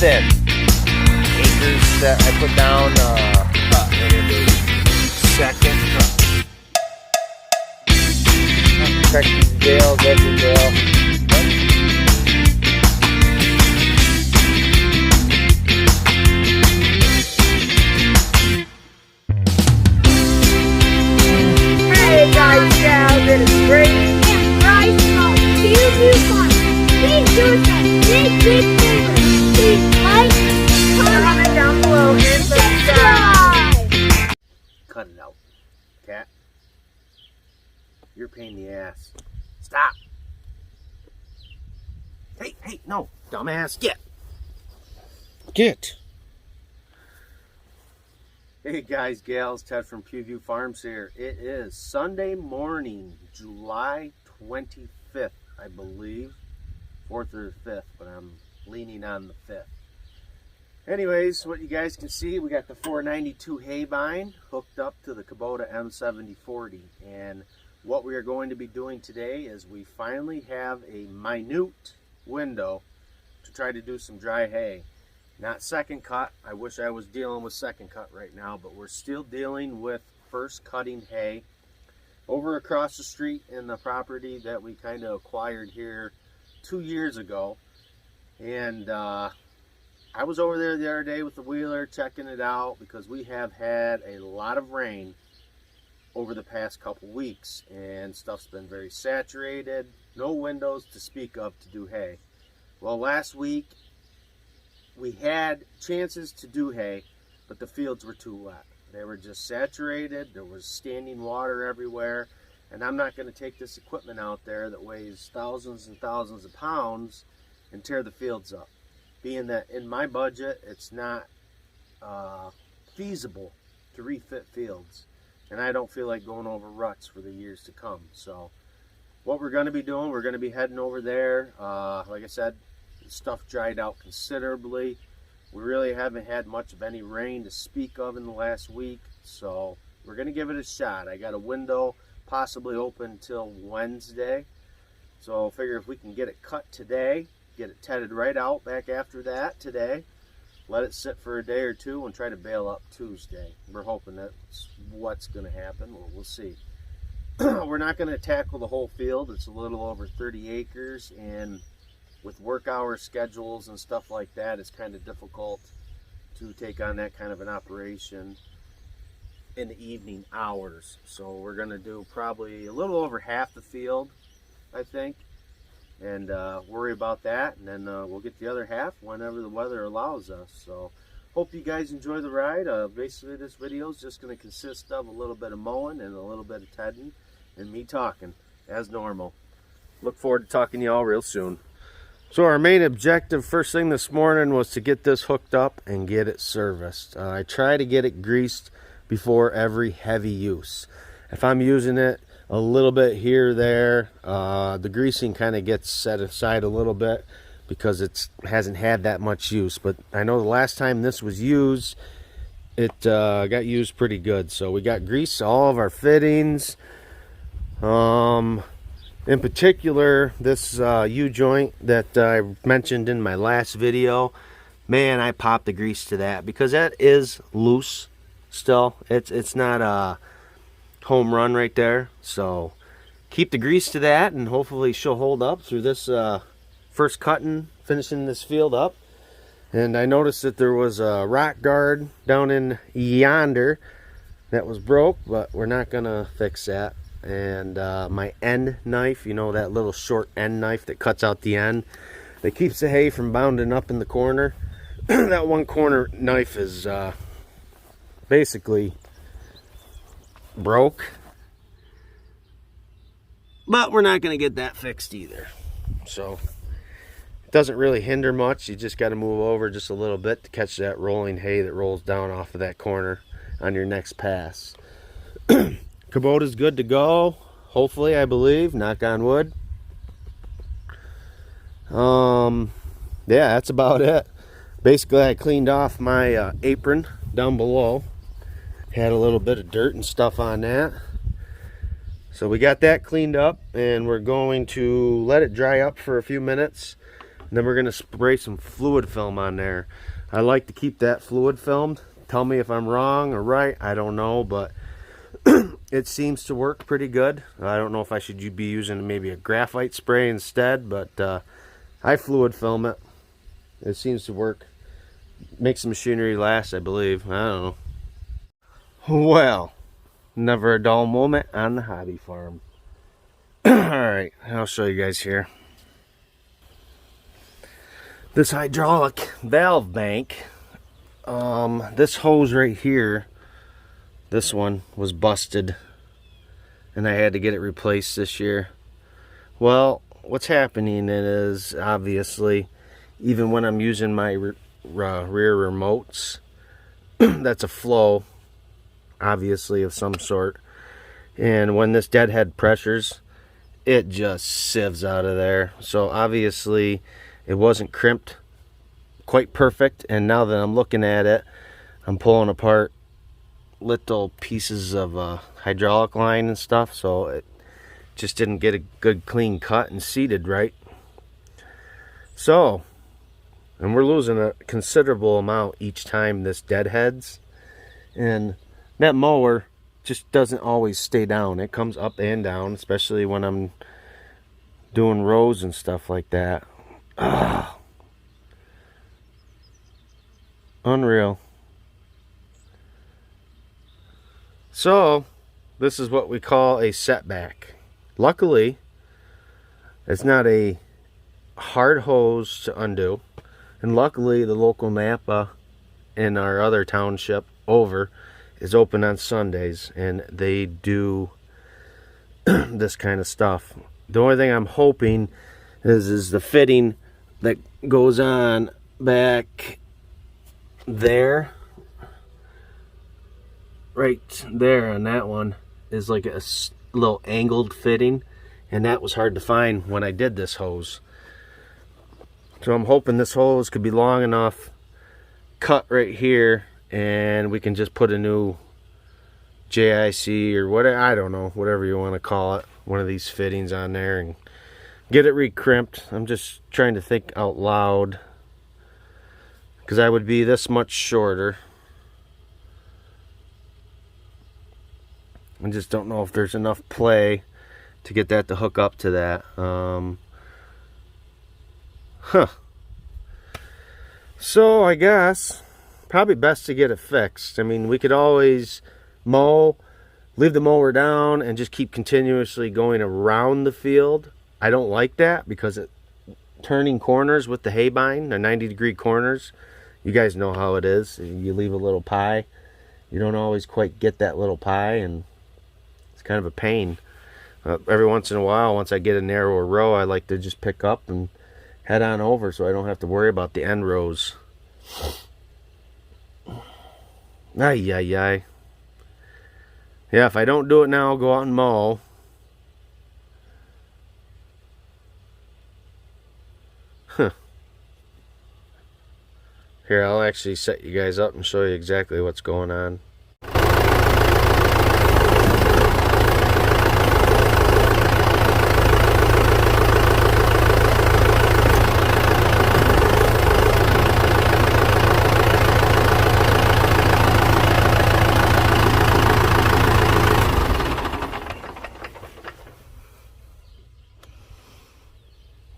thin. Acres that I put down, second cut. Check these bales, every bale. Hey guys, gals, it is Brady and Bryce from PU Farm. Please do us a big favor. Please like, comment down below, and subscribe. Cut it out, cat. You're a pain in the ass. Stop. Hey, no, dumbass, get. Hey guys, gals, Ted from Pewview Farms here. It is Sunday morning, July 25th, I believe. 4th or 5th, but I'm leaning on the 5th. Anyways, what you guys can see, we got the 492 hay bine hooked up to the Kubota M7040. And what we are going to be doing today is we finally have a minute window to try to do some dry hay. Not second cut. I wish I was dealing with second cut right now, but we're still dealing with first cutting hay over across the street in the property that we kind of acquired here 2 years ago. And I was over there the other day with the wheeler checking it out because we have had a lot of rain over the past couple weeks and stuff's been very saturated. No windows to speak of to do hay. Well, last week we had chances to do hay, but the fields were too wet. They were just saturated. There was standing water everywhere, and I'm not going to take this equipment out there that weighs thousands and thousands of pounds and tear the fields up. Being that in my budget, it's not feasible to refit fields, and I don't feel like going over ruts for the years to come. So what we're going to be doing, we're going to be heading over there. Like I said, stuff dried out considerably. We really haven't had much of any rain to speak of in the last week, so we're going to give it a shot. I got a window possibly open till Wednesday, so I figure if we can get it cut today, get it tedded right out back after that today, let it sit for a day or two, and try to bale up Tuesday. We're hoping that's what's going to happen. We'll see. We're not going to tackle the whole field. It's a little over 30 acres, and with work hour schedules and stuff like that, it's kind of difficult to take on that kind of an operation in the evening hours. So we're going to do probably a little over half the field, I think, and worry about that, and then we'll get the other half whenever the weather allows us. So hope you guys enjoy the ride. Basically this video is just going to consist of a little bit of mowing and a little bit of tedding and me talking as normal. Look forward to talking to y'all real soon. So our main objective first thing this morning was to get this hooked up and get it serviced. I try to get it greased before every heavy use. If I'm using it a little bit here or there, the greasing kind of gets set aside a little bit because it hasn't had that much use. But I know the last time this was used, it got used pretty good. So we got grease all of our fittings. In particular, this U-joint that I mentioned in my last video, man, I popped the grease to that because that is loose still. It's not a home run right there. So keep the grease to that, and hopefully she'll hold up through this first cutting, finishing this field up. And I noticed that there was a rock guard down in yonder that was broke, but we're not gonna fix that. And my end knife, you know, that little short end knife that cuts out the end that keeps the hay from bounding up in the corner. That one corner knife is basically broke, but we're not going to get that fixed either. So it doesn't really hinder much. You just got to move over just a little bit to catch that rolling hay that rolls down off of that corner on your next pass. Kubota's good to go, hopefully, I believe, knock on wood. Yeah, that's about it. Basically, I cleaned off my apron down below. Had a little bit of dirt and stuff on that. So we got that cleaned up, and we're going to let it dry up for a few minutes. And then we're going to spray some fluid film on there. I like to keep that fluid filmed. Tell me if I'm wrong or right. I don't know, but it seems to work pretty good. I don't know if I should be using maybe a graphite spray instead, but I fluid film it. It seems to work. Makes the machinery last, I believe. I don't know. Well, never a dull moment on the hobby farm. Alright, I'll show you guys here. This hydraulic valve bank, this hose right here, this one was busted and I had to get it replaced this year. Well, what's happening is, obviously, even when I'm using my rear remotes, that's a flow, obviously, of some sort. And when this deadhead pressures, it just sieves out of there. So obviously it wasn't crimped quite perfect, and now that I'm looking at it, I'm pulling apart little pieces of hydraulic line and stuff, so it just didn't get a good clean cut and seated right. So, and we're losing a considerable amount each time this deadheads, and that mower just doesn't always stay down. It comes up and down, especially when I'm doing rows and stuff like that. Ugh. Unreal. So this is what we call a setback. Luckily, it's not a hard hose to undo, and luckily the local Napa in our other township over is open on Sundays, and they do this kind of stuff. The only thing I'm hoping is the fitting that goes on back there, right there on that one, is like a little angled fitting, and that was hard to find when I did this hose. So I'm hoping this hose could be long enough, cut right here, and we can just put a new JIC or whatever, I don't know, whatever you want to call it, one of these fittings on there and get it re-crimped. I'm just trying to think out loud, because I would be this much shorter. I just don't know if there's enough play to get that to hook up to that. So I guess probably best to get it fixed. I mean, we could always mow, leave the mower down, and just keep continuously going around the field. I don't like that, because it turning corners with the hay bind, the 90-degree corners, you guys know how it is. You leave a little pie, you don't always quite get that little pie, and it's kind of a pain. Every once in a while, once I get a narrower row, I like to just pick up and head on over, so I don't have to worry about the end rows. Ay, ay, ay. Yeah, if I don't do it now, I'll go out and mow. Here, I'll actually set you guys up and show you exactly what's going on.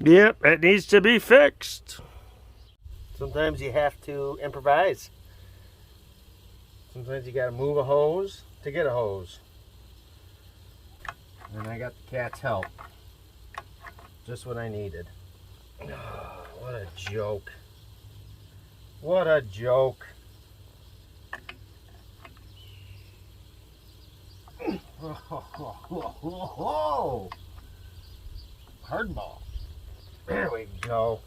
Yep, it needs to be fixed. Sometimes you have to improvise. Sometimes you gotta move a hose to get a hose. And I got the cat's help. Just what I needed. Oh, what a joke. What a joke. Hardball. There we go.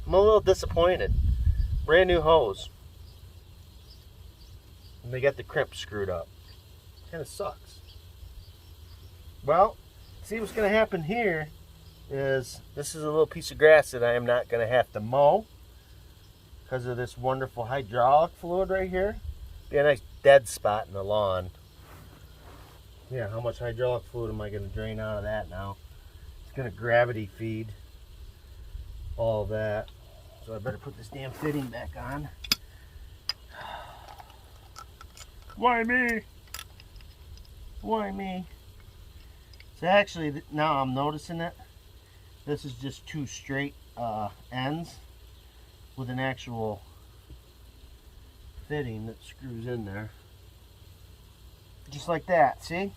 I'm a little disappointed. Brand new hose. And they got the crimp screwed up. Kind of sucks. Well, see what's going to happen here is this is a little piece of grass that I am not going to have to mow because of this wonderful hydraulic fluid right here. Be a nice dead spot in the lawn. Yeah, how much hydraulic fluid am I going to drain out of that now? gonna gravity feed all that. So I better put this damn fitting back on. Why me? Why me? So actually, now I'm noticing it. This is just two straight ends with an actual fitting that screws in there. Just like that, see?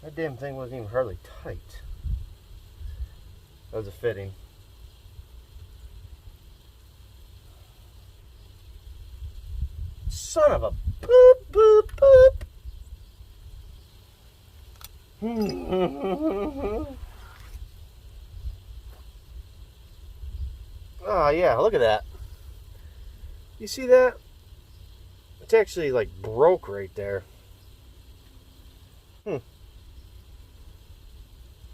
That damn thing wasn't even hardly tight. That was a fitting. Son of a boop, boop, boop. Oh yeah, look at that. You see that? It's actually like broke right there.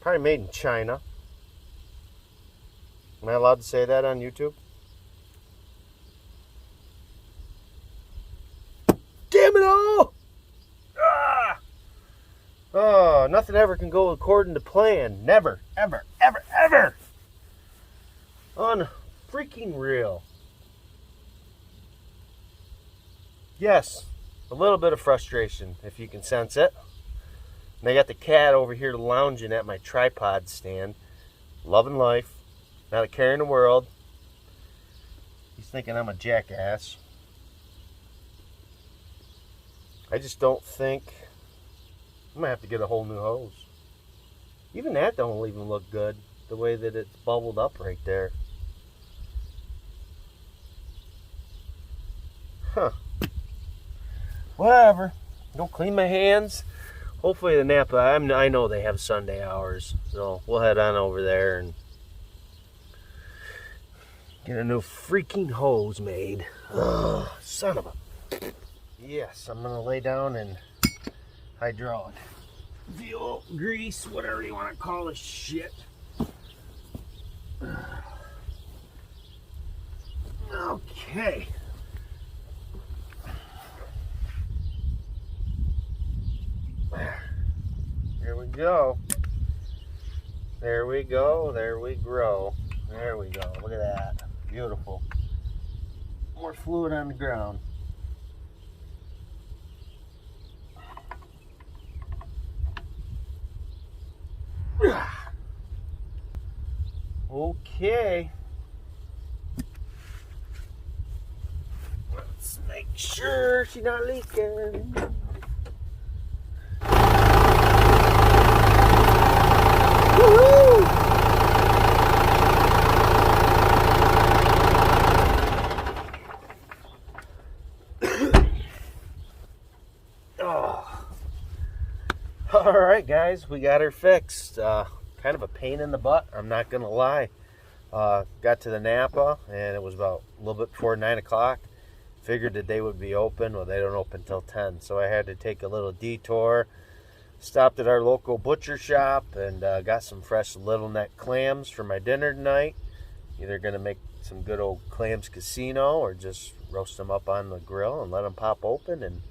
Probably made in China. Am I allowed to say that on YouTube? Damn it all! Ah! Oh, nothing ever can go according to plan. Never, ever, ever, ever. Unfreaking real. Yes, a little bit of frustration, if you can sense it. And I got the cat over here lounging at my tripod stand, loving life, not a care in the world. He's thinking I'm a jackass. I just don't think... I'm going to have to get a whole new hose. Even that don't even look good, the way that it's bubbled up right there. Huh. Whatever. Go clean my hands. Hopefully the Napa, I know they have Sunday hours, so we'll head on over there and get a new freaking hose made. Oh, son of a... Yes, I'm going to lay down and hydraulic fuel, grease, whatever you want to call this shit. Okay. Here we go. There we go. There we grow. There we go. Look at that. Beautiful. More fluid on the ground. Okay. Let's make sure she's not leaking. Woohoo! Oh. All right, guys, we got her fixed. Kind of a pain in the butt, I'm not gonna lie. Got to the Napa and it was about a little bit before 9 o'clock. Figured that they would be open. Well, they don't open till 10, so I had to take a little detour. Stopped at our local butcher shop and got some fresh little neck clams for my dinner tonight. Either gonna make some good old clams casino or just roast them up on the grill and let them pop open and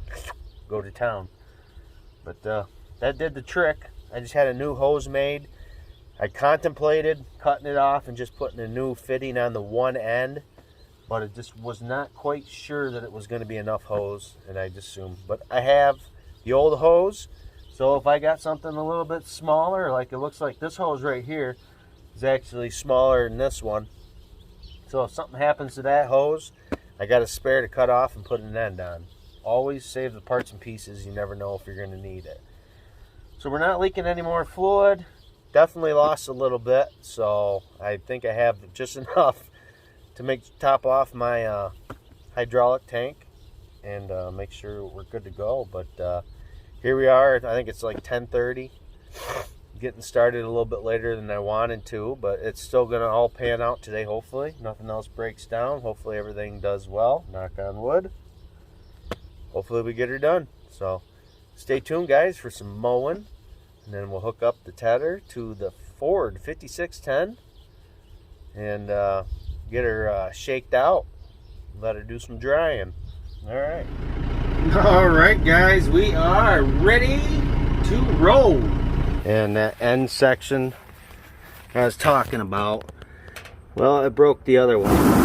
go to town. But that did the trick. I just had a new hose made. I contemplated cutting it off and just putting a new fitting on the one end, but it just was not quite sure that it was going to be enough hose, and I just assumed. But I have the old hose, so if I got something a little bit smaller, like it looks like this hose right here is actually smaller than this one. So if something happens to that hose, I got a spare to cut off and put an end on. Always save the parts and pieces. You never know if you're going to need it. So we're not leaking any more fluid. Definitely lost a little bit, so I think I have just enough to top off my hydraulic tank and make sure we're good to go. But here we are. I think it's like 10:30. Getting started a little bit later than I wanted to, but it's still going to all pan out today, hopefully. Nothing else breaks down. Hopefully everything does well. Knock on wood. Hopefully we get her done. So stay tuned, guys, for some mowing. And then we'll hook up the tether to the Ford 5610 and get her shaked out. Let her do some drying. All right. All right, guys, we are ready to roll. And that end section I was talking about, well, it broke the other one.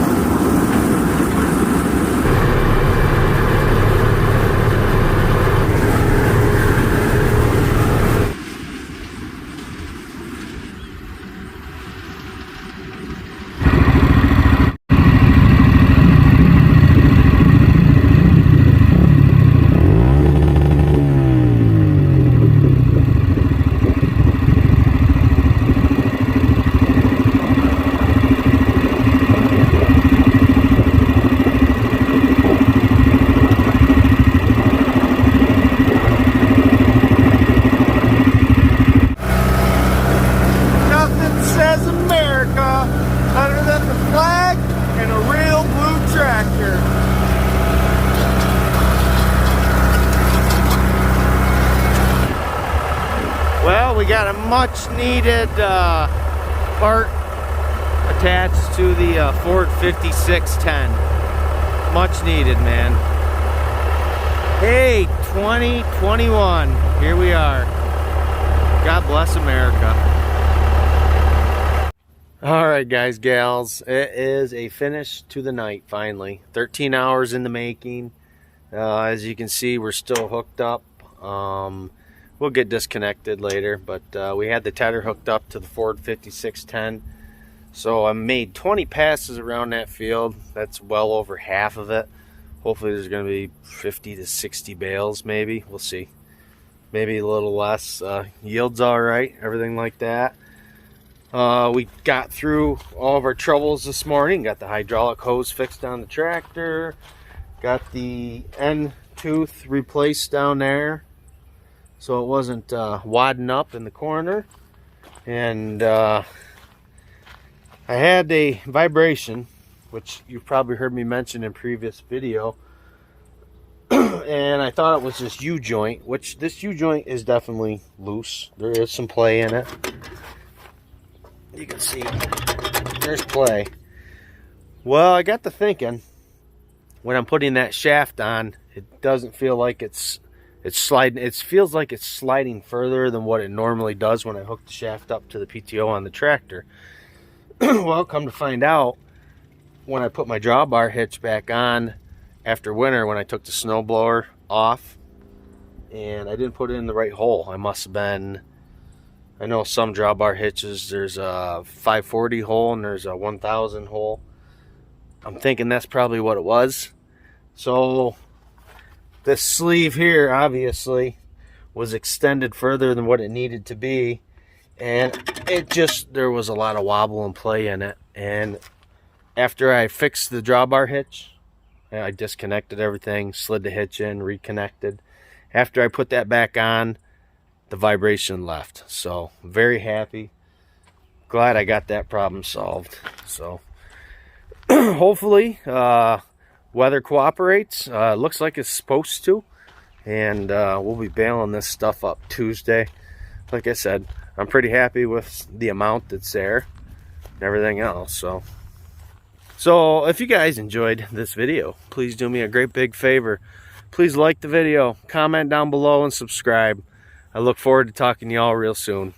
Well, we got a much needed part attached to the Ford 5610. Much needed, man. Hey, 2021, here we are. God bless America. All right, guys, gals, it is a finish to the night, finally. 13 hours in the making. As you can see, we're still hooked up. We'll get disconnected later, but we had the tether hooked up to the Ford 5610. So I made 20 passes around that field. That's well over half of it. Hopefully there's going to be 50 to 60 bales, maybe. We'll see. Maybe a little less. Yield's all right, everything like that. We got through all of our troubles this morning. Got the hydraulic hose fixed on the tractor. Got the end tooth replaced down there, so it wasn't wadding up in the corner. And I had a vibration, which you've probably heard me mention in previous video. And I thought it was this U-joint, which this U-joint is definitely loose. There is some play in it. You can see there's play. Well, I got to thinking, when I'm putting that shaft on, it doesn't feel like it's sliding. It feels like it's sliding further than what it normally does when I hook the shaft up to the PTO on the tractor. Well, come to find out, when I put my drawbar hitch back on after winter, when I took the snowblower off, and I didn't put it in the right hole. I must have been, I know some drawbar hitches, there's a 540 hole and there's a 1000 hole. I'm thinking that's probably what it was. So this sleeve here obviously was extended further than what it needed to be, and there was a lot of wobble and play in it. And after I fixed the drawbar hitch, I disconnected everything, slid the hitch in, reconnected. After I put that back on, the vibration left. So very happy, glad I got that problem solved. So hopefully weather cooperates. Looks like it's supposed to, and we'll be bailing this stuff up Tuesday. Like I said, I'm pretty happy with the amount that's there and everything else. So if you guys enjoyed this video, please do me a great big favor. Please like the video, comment down below, and subscribe. I look forward to talking to y'all real soon.